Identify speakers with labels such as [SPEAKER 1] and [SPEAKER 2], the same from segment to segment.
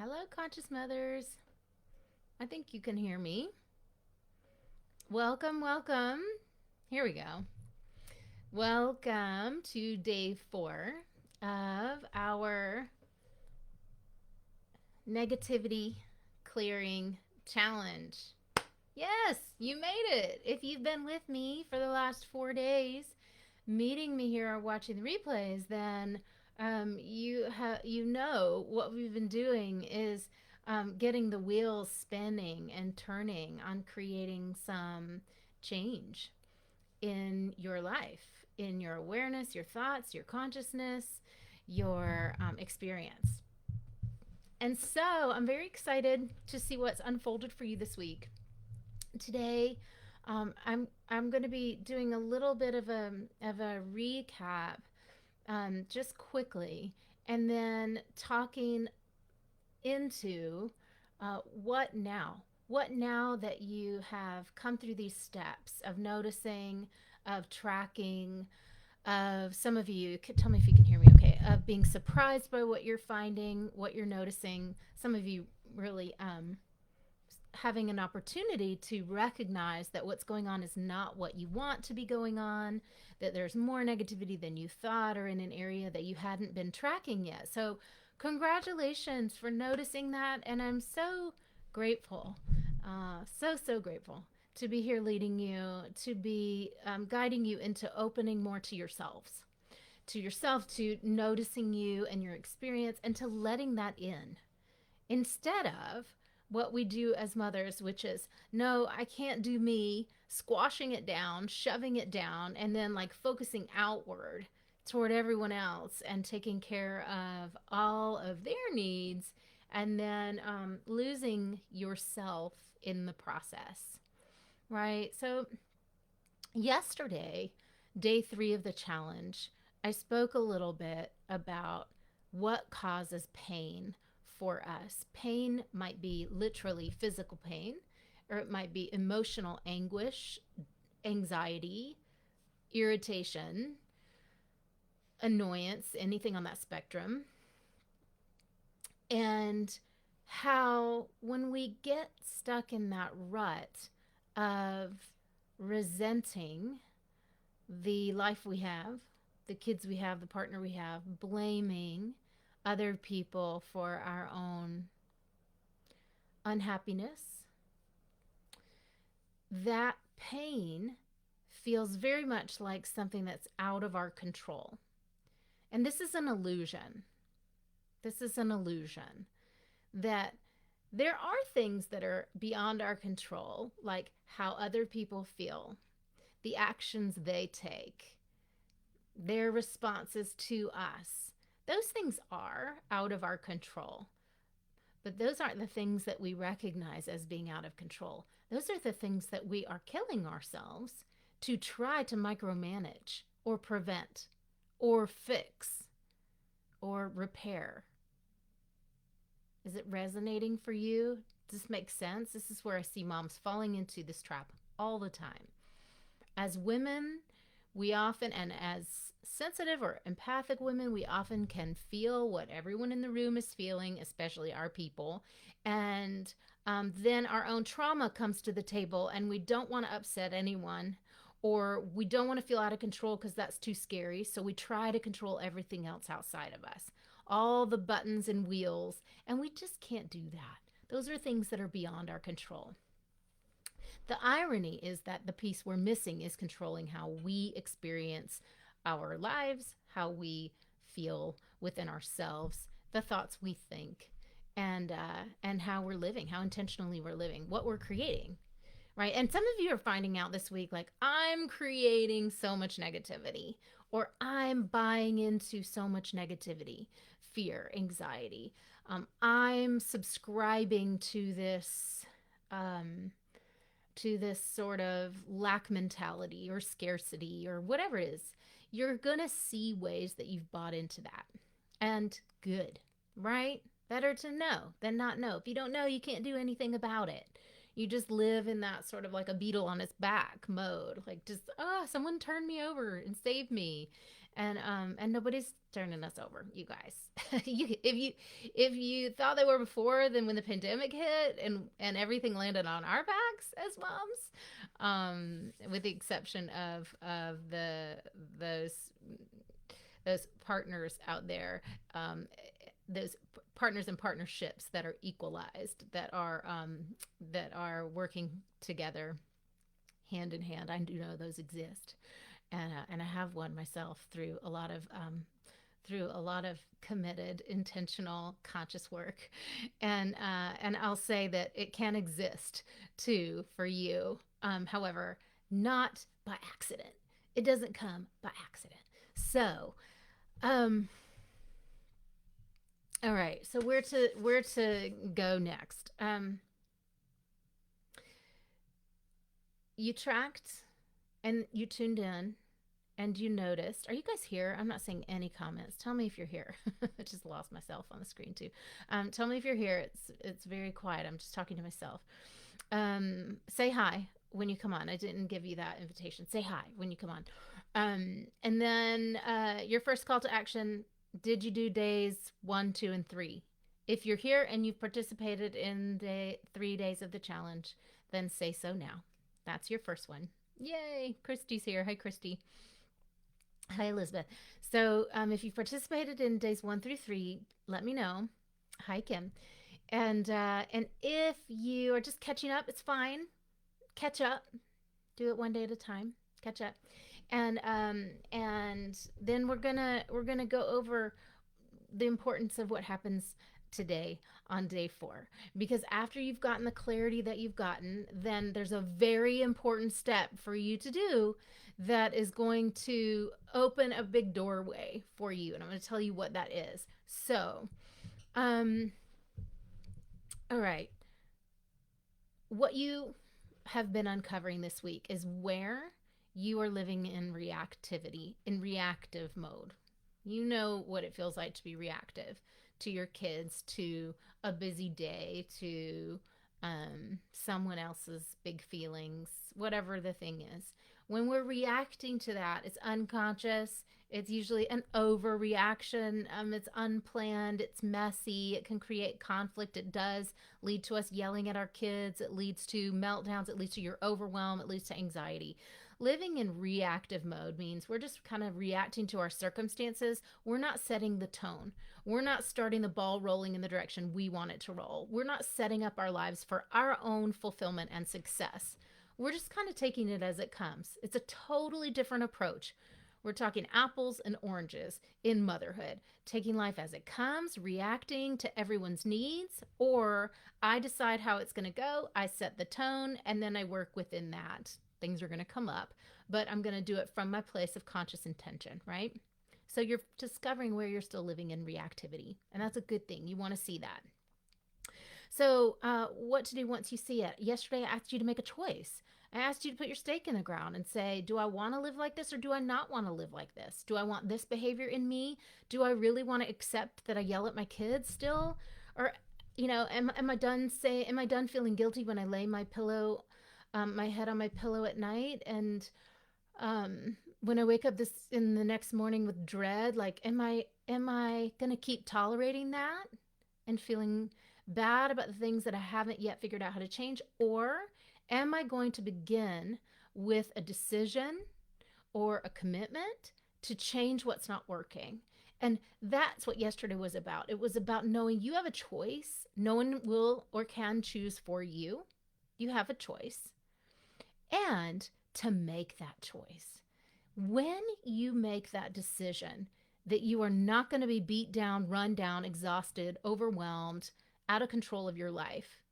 [SPEAKER 1] Hello, conscious mothers. I think you can hear me. Welcome, welcome. Here we go. Welcome to day 4 of our negativity clearing challenge. Yes, you made it. If you've been with me for the last 4 days, meeting me here or watching the replays, then you know what we've been doing is getting the wheels spinning and turning on creating some change in your life, in your awareness, your thoughts, your consciousness, your experience. And so I'm very excited to see what's unfolded for you this week. Today, I'm going to be doing a little bit of a recap, just quickly, and then talking into what now. What now that you have come through these steps of noticing, of tracking, of some of you, tell me if you can hear me okay, of being surprised by what you're finding, what you're noticing. Some of you really having an opportunity to recognize that what's going on is not what you want to be going on, that there's more negativity than you thought, or in an area that you hadn't been tracking yet. So, congratulations for noticing that. And I'm so grateful, so grateful to be here leading you, to be guiding you into opening more to yourself, to noticing you and your experience, and to letting that in instead of what we do as mothers, which is, no, I can't do me, squashing it down, shoving it down, and then like focusing outward toward everyone else and taking care of all of their needs, and then losing yourself in the process, right? So, yesterday, day 3 of the challenge, I spoke a little bit about what causes pain for us. Pain might be literally physical pain, or it might be emotional anguish, anxiety, irritation, annoyance, anything on that spectrum. And how, when we get stuck in that rut of resenting the life we have, the kids we have, the partner we have, blaming other people for our own unhappiness, that pain feels very much like something that's out of our control. And this is an illusion. This is an illusion that there are things that are beyond our control, like how other people feel, the actions they take, their responses to us. Those things are out of our control. But those aren't the things that we recognize as being out of control. Those are the things that we are killing ourselves to try to micromanage or prevent or fix or repair. Is it resonating for you? Does this make sense? This is where I see moms falling into this trap all the time. As women, we often, and as sensitive or empathic women, we often can feel what everyone in the room is feeling, especially our people. And then our own trauma comes to the table, and we don't want to upset anyone, or we don't want to feel out of control because that's too scary. So we try to control everything else outside of us, all the buttons and wheels, and we just can't do that. Those are things that are beyond our control. The irony is that the piece we're missing is controlling how we experience our lives, how we feel within ourselves, the thoughts we think, and how we're living, how intentionally we're living, what we're creating, right? And some of you are finding out this week, like, I'm creating so much negativity, or I'm buying into so much negativity, fear, anxiety. I'm subscribing to this sort of lack mentality or scarcity or whatever it is. You're going to see ways that you've bought into that. And good, right? Better to know than not know. If you don't know, you can't do anything about it. You just live in that sort of like a beetle on its back mode. Like, just, someone turn me over and save me. And nobody's turning us over, you guys. If you thought they were before, then when the pandemic hit and everything landed on our backs as moms, with the exception of those those partners out there, those partners and partnerships that are equalized, that are working together hand in hand. I do know those exist, and I have one myself through a lot of committed, intentional, conscious work, and I'll say that it can exist too for you. However, not by accident. It doesn't come by accident. So, um, all right. So where to go next? You tracked and you tuned in and you noticed. Are you guys here? I'm not seeing any comments. Tell me if you're here. I just lost myself on the screen too. Tell me if you're here. It's very quiet. I'm just talking to myself. Say hi when you come on. I didn't give you that invitation. Say hi when you come on. And then your first call to action. Did you do days 1, 2, and 3? If you're here and you've participated in the 3 days of the challenge, then say so now. That's your first one. Yay! Christy's here. Hi, Christy. Hi, Elizabeth. So, if you participated in days 1 through 3, let me know. Hi, Kim. And if you are just catching up, it's fine. Catch up. Do it one day at a time. Catch up. And then we're gonna go over the importance of what happens today on day 4, because after you've gotten the clarity that you've gotten, then there's a very important step for you to do that is going to open a big doorway for you, and I'm going to tell you what that is. So all right, what you have been uncovering this week is where you are living in reactivity, in reactive mode. You know what it feels like to be reactive to your kids, to a busy day, to someone else's big feelings, whatever the thing is. When we're reacting to that, it's unconscious. It's usually an overreaction. It's unplanned. It's messy. It can create conflict. It does lead to us yelling at our kids. It leads to meltdowns. It leads to your overwhelm. It leads to anxiety. Living in reactive mode means we're just kind of reacting to our circumstances. We're not setting the tone. We're not starting the ball rolling in the direction we want it to roll. We're not setting up our lives for our own fulfillment and success. We're just kind of taking it as it comes. It's a totally different approach. We're talking apples and oranges in motherhood, taking life as it comes, reacting to everyone's needs, or I decide how it's going to go, I set the tone, and then I work within that. Things are going to come up, but I'm going to do it from my place of conscious intention, right? So you're discovering where you're still living in reactivity, and that's a good thing. You want to see that. So what to do once you see it? Yesterday, I asked you to make a choice. I asked you to put your stake in the ground and say, do I want to live like this or do I not want to live like this? Do I want this behavior in me? Do I really want to accept that I yell at my kids still? Or, am I done feeling guilty when I lay my pillow, my head on my pillow at night? And when I wake up in the next morning with dread, like, am I going to keep tolerating that and feeling bad about the things that I haven't yet figured out how to change? Or am I going to begin with a decision or a commitment to change what's not working? And that's what yesterday was about. It was about knowing you have a choice. No one will or can choose for you. You have a choice. And to make that choice. When you make that decision that you are not going to be beat down, run down, exhausted, overwhelmed, out of control of your life,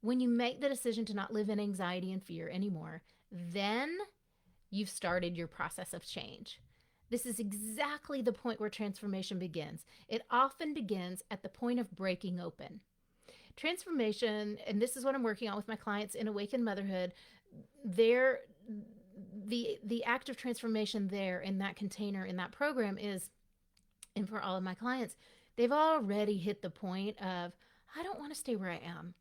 [SPEAKER 1] when you make the decision to not live in anxiety and fear anymore, then you've started your process of change. This is exactly the point where transformation begins. It often begins at the point of breaking open. Transformation, and this is what I'm working on with my clients in Awakened Motherhood, the act of transformation there in that container, in that program is, and for all of my clients, they've already hit the point of, I don't want to stay where I am.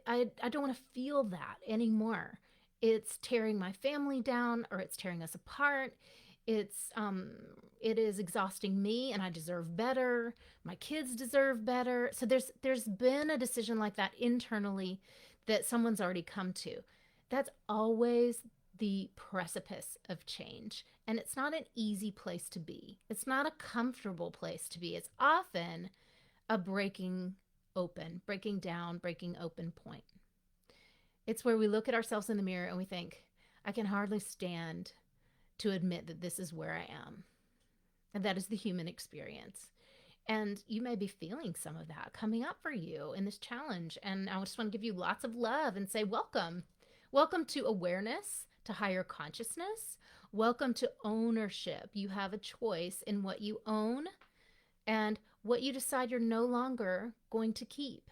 [SPEAKER 1] I don't want to feel that anymore. It's tearing my family down, or it's tearing us apart. It's it is exhausting me and I deserve better. My kids deserve better. So there's been a decision like that internally that someone's already come to. That's always the precipice of change. And it's not an easy place to be. It's not a comfortable place to be. It's often a breaking open, breaking down, breaking open point. It's where we look at ourselves in the mirror and we think, I can hardly stand to admit that this is where I am. And that is the human experience. And you may be feeling some of that coming up for you in this challenge. And I just want to give you lots of love and say, welcome. Welcome to awareness, to higher consciousness. Welcome to ownership. You have a choice in what you own and what you decide you're no longer going to keep.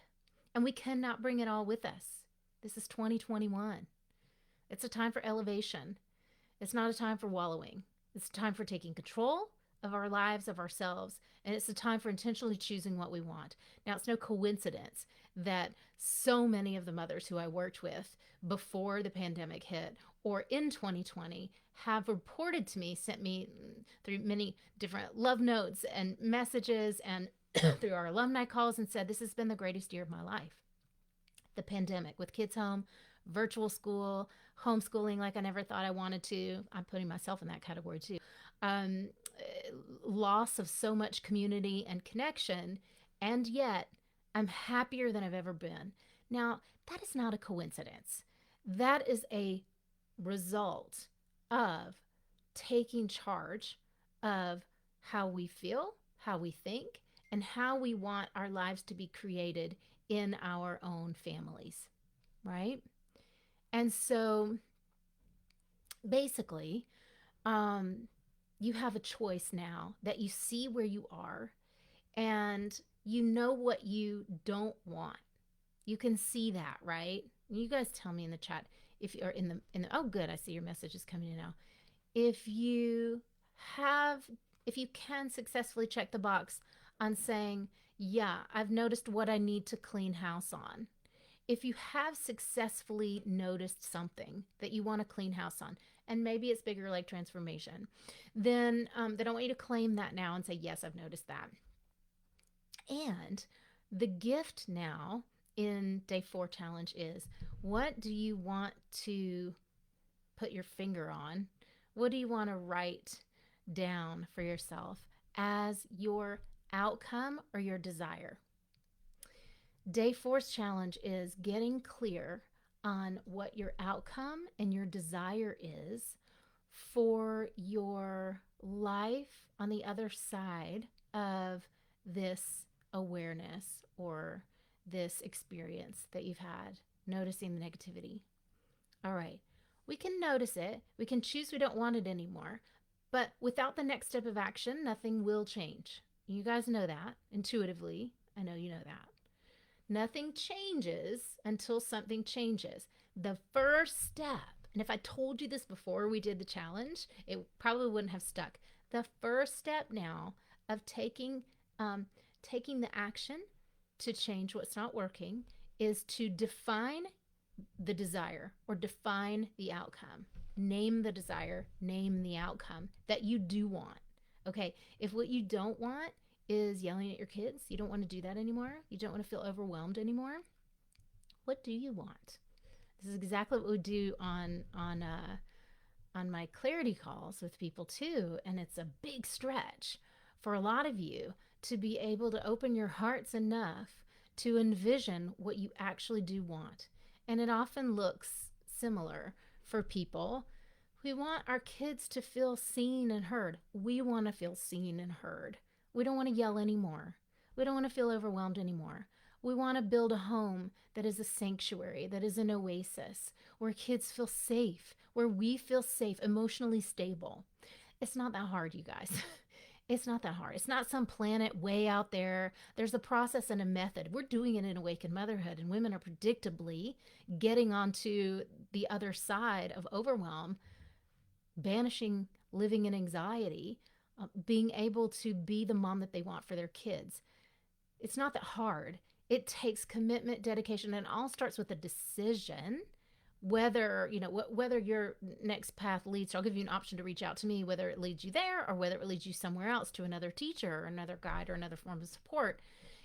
[SPEAKER 1] And we cannot bring it all with us. This is 2021. It's a time for elevation. It's not a time for wallowing. It's a time for taking control of our lives, of ourselves, and it's a time for intentionally choosing what we want. Now, it's no coincidence that so many of the mothers who I worked with before the pandemic hit or in 2020 have reported to me, sent me through many different love notes and messages and through our alumni calls and said, this has been the greatest year of my life. The pandemic with kids home, virtual school, homeschooling like I never thought I wanted to. I'm putting myself in that category too. Um, Loss of so much community and connection, and yet I'm happier than I've ever been. Now, that is not a coincidence. That is a result of taking charge of how we feel, how we think, and how we want our lives to be created in our own families, right? And so basically, you have a choice now that you see where you are and you know what you don't want. You can see that, right? You guys tell me in the chat if you're in the oh good, I see your messages coming in now. If you have if you can successfully check the box on saying, yeah, I've noticed what I need to clean house on. If you have successfully noticed something that you want to clean house on, and maybe it's bigger like transformation, then I want you to claim that now and say, yes, I've noticed that. And the gift now in day 4 challenge is, what do you want to put your finger on? What do you want to write down for yourself as your outcome or your desire? Day 4's challenge is getting clear on what your outcome and your desire is for your life on the other side of this awareness or this experience that you've had, noticing the negativity. All right, we can notice it. We can choose we don't want it anymore. But without the next step of action, nothing will change. You guys know that intuitively. I know you know that. Nothing changes until something changes. The first step, and if I told you this before we did the challenge, it probably wouldn't have stuck. The first step now of taking the action to change what's not working is to define the desire or define the outcome. Name the desire, name the outcome that you do want. Okay, if what you don't want is yelling at your kids, you don't want to do that anymore, you don't want to feel overwhelmed anymore, what do you want? This is exactly what we do on my clarity calls with people too, and it's a big stretch for a lot of you to be able to open your hearts enough to envision what you actually do want. And it often looks similar for people. We want our kids to feel seen and heard. We want to feel seen and heard. We don't want to yell anymore. We don't want to feel overwhelmed anymore. We want to build a home that is a sanctuary, that is an oasis, where kids feel safe, where we feel safe, emotionally stable. It's not that hard, you guys. It's not that hard. It's not some planet way out there. There's a process and a method. We're doing it in Awakened Motherhood, and women are predictably getting onto the other side of overwhelm, banishing living in anxiety, being able to be the mom that they want for their kids. It's not that hard. It takes commitment, dedication, and it all starts with a decision. whether, whether your next path leads, I'll give you an option to reach out to me, whether it leads you there or whether it leads you somewhere else to another teacher or another guide or another form of support.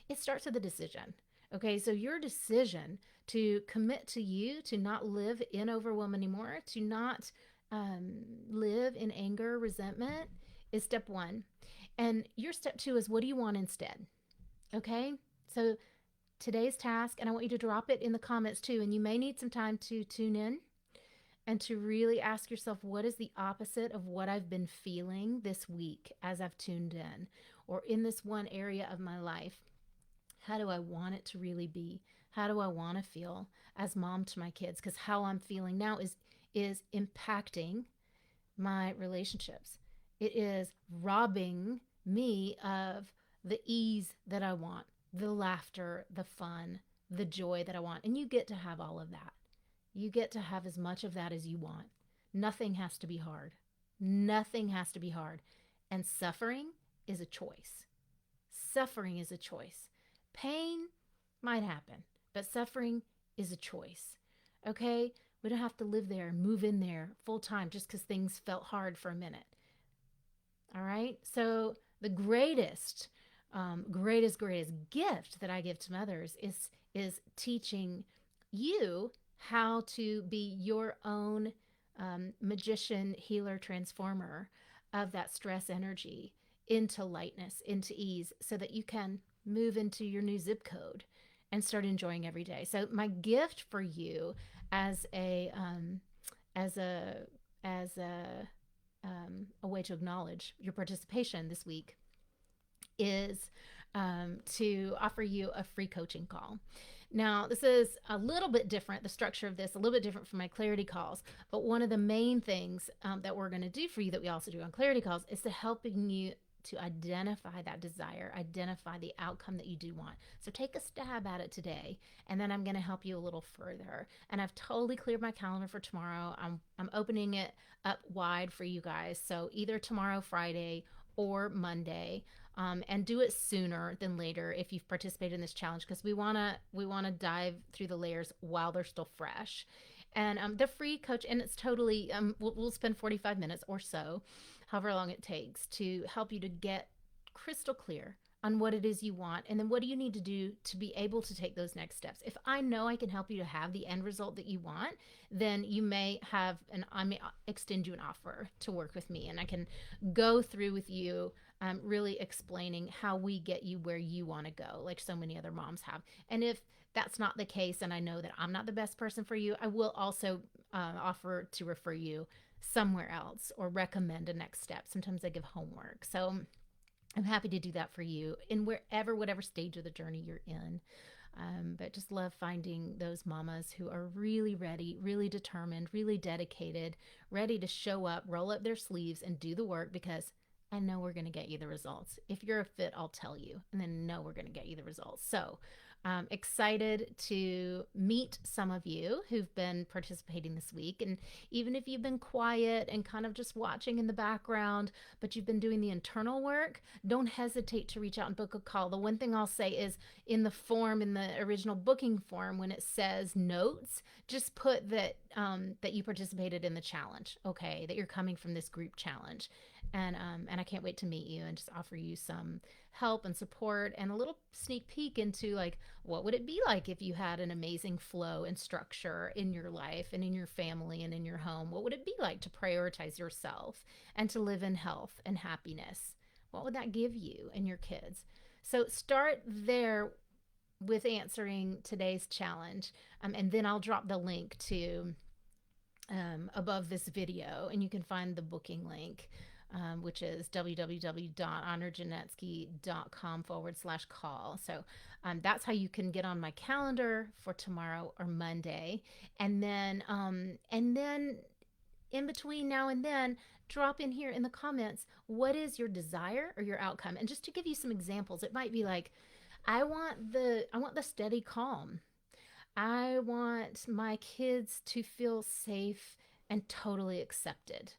[SPEAKER 1] It starts with a decision. Okay, so your decision to commit to you, to not live in overwhelm anymore, to not live in anger, resentment, is step one. And your step two is, what do you want instead? Okay, so today's task, and I want you to drop it in the comments too. And you may need some time to tune in and to really ask yourself, what is the opposite of what I've been feeling this week as I've tuned in, or in this one area of my life? How do I want it to really be? How do I want to feel as mom to my kids? Because how I'm feeling now is impacting my relationships. It is robbing me of the ease that I want, the laughter, the fun, the joy that I want. And you get to have all of that. You get to have as much of that as you want. Nothing has to be hard. Nothing has to be hard. And suffering is a choice. Suffering is a choice. Pain might happen, but suffering is a choice. Okay? We don't have to live there, move in there full time just because things felt hard for a minute. All right? So, the greatest gift that I give to mothers is teaching you how to be your own magician, healer, transformer of that stress energy into lightness, into ease, so that you can move into your new zip code and start enjoying every day. So my gift for you as a as a as a way to acknowledge your participation this week is to offer you a free coaching call. Now, this is a little bit different, the structure of this, a little bit different from my clarity calls. But one of the main things that we're going to do for you, that we also do on clarity calls, is to helping you to identify that desire, identify the outcome that you do want. So take a stab at it today, and then I'm going to help you a little further. And I've totally cleared my calendar for tomorrow. I'm opening it up wide for you guys. So either tomorrow, Friday, or Monday. And do it sooner than later if you've participated in this challenge, because we wanna dive through the layers while they're still fresh. And the free coach, and it's totally we'll spend 45 minutes or so, however long it takes, to help you to get crystal clear on what it is you want, and then what do you need to do to be able to take those next steps. If I know I can help you to have the end result that you want, then you may have I may extend you an offer to work with me, and I can go through with you, really explaining how we get you where you want to go, like so many other moms have. And if that's not the case, and I know that I'm not the best person for you, I will also offer to refer you somewhere else or recommend a next step. Sometimes I give homework. So I'm happy to do that for you in whatever stage of the journey you're in. But just love finding those mamas who are really ready, really determined, really dedicated, ready to show up, roll up their sleeves, and do the work, because I know we're going to get you the results. If you're a fit, I'll tell you, and then know we're going to get you the results. So excited to meet some of you who've been participating this week. And even if you've been quiet and kind of just watching in the background, but you've been doing the internal work, don't hesitate to reach out and book a call. The one thing I'll say is, in the original booking form, when it says notes, just put that that you participated in the challenge, okay, that you're coming from this group challenge. And I can't wait to meet you and just offer you some help and support and a little sneak peek into, like, what would it be like if you had an amazing flow and structure in your life and in your family and in your home? What would it be like to prioritize yourself and to live in health and happiness? What would that give you and your kids? So start there with answering today's challenge, and then I'll drop the link to above this video, and you can find the booking link, which is www.honorjanetsky.com/call. So that's how you can get on my calendar for tomorrow or Monday. And then in between now and then, drop in here in the comments, what is your desire or your outcome? And just to give you some examples, it might be like, I want the steady calm. I want my kids to feel safe and totally accepted.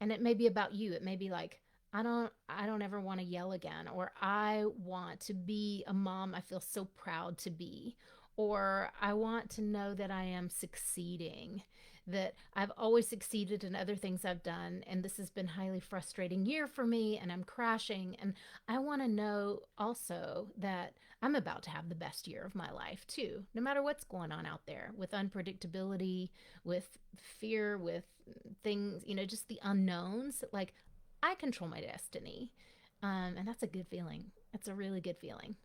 [SPEAKER 1] And it may be about you. It may be like, I don't ever want to yell again, or I want to be a mom I feel so proud to be, or I want to know that I am succeeding, that I've always succeeded in other things I've done, and this has been a highly frustrating year for me, and I'm crashing. And I want to know also that I'm about to have the best year of my life too, no matter what's going on out there with unpredictability, with fear, with things, just the unknowns. Like, I control my destiny. And that's a good feeling. It's a really good feeling.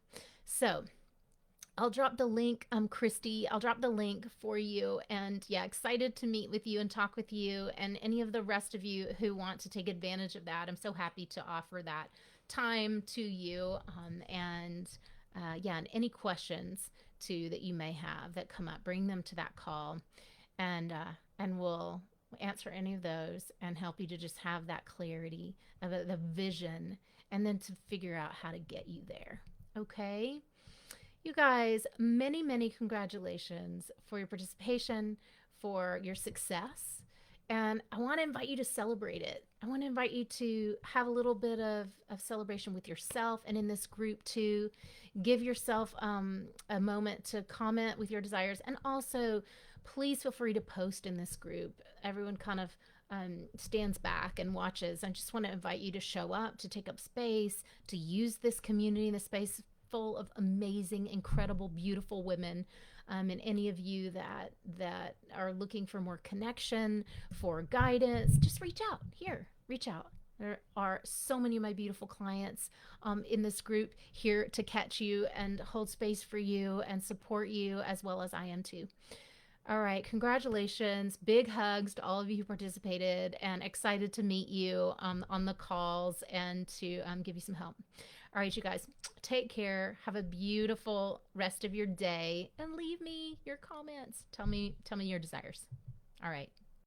[SPEAKER 1] So, I'll drop the link, Christy. I'll drop the link for you. And yeah, excited to meet with you and talk with you and any of the rest of you who want to take advantage of that. I'm so happy to offer that time to you. And any questions too that you may have that come up, bring them to that call, and we'll answer any of those and help you to just have that clarity of the vision, and then to figure out how to get you there. Okay. You guys, many, many congratulations for your participation, for your success. And I want to invite you to celebrate it. I want to invite you to have a little bit of celebration with yourself and in this group too. Give yourself a moment to comment with your desires. And also, please feel free to post in this group. Everyone kind of stands back and watches. I just want to invite you to show up, to take up space, to use this community, the space full of amazing, incredible, beautiful women. And any of you that are looking for more connection, for guidance, just reach out. Reach out. There are so many of my beautiful clients in this group here to catch you and hold space for you and support you, as well as I am too. All right, congratulations. Big hugs to all of you who participated, and excited to meet you on the calls and to give you some help. All right, you guys, take care. Have a beautiful rest of your day, and leave me your comments. Tell me your desires. All right.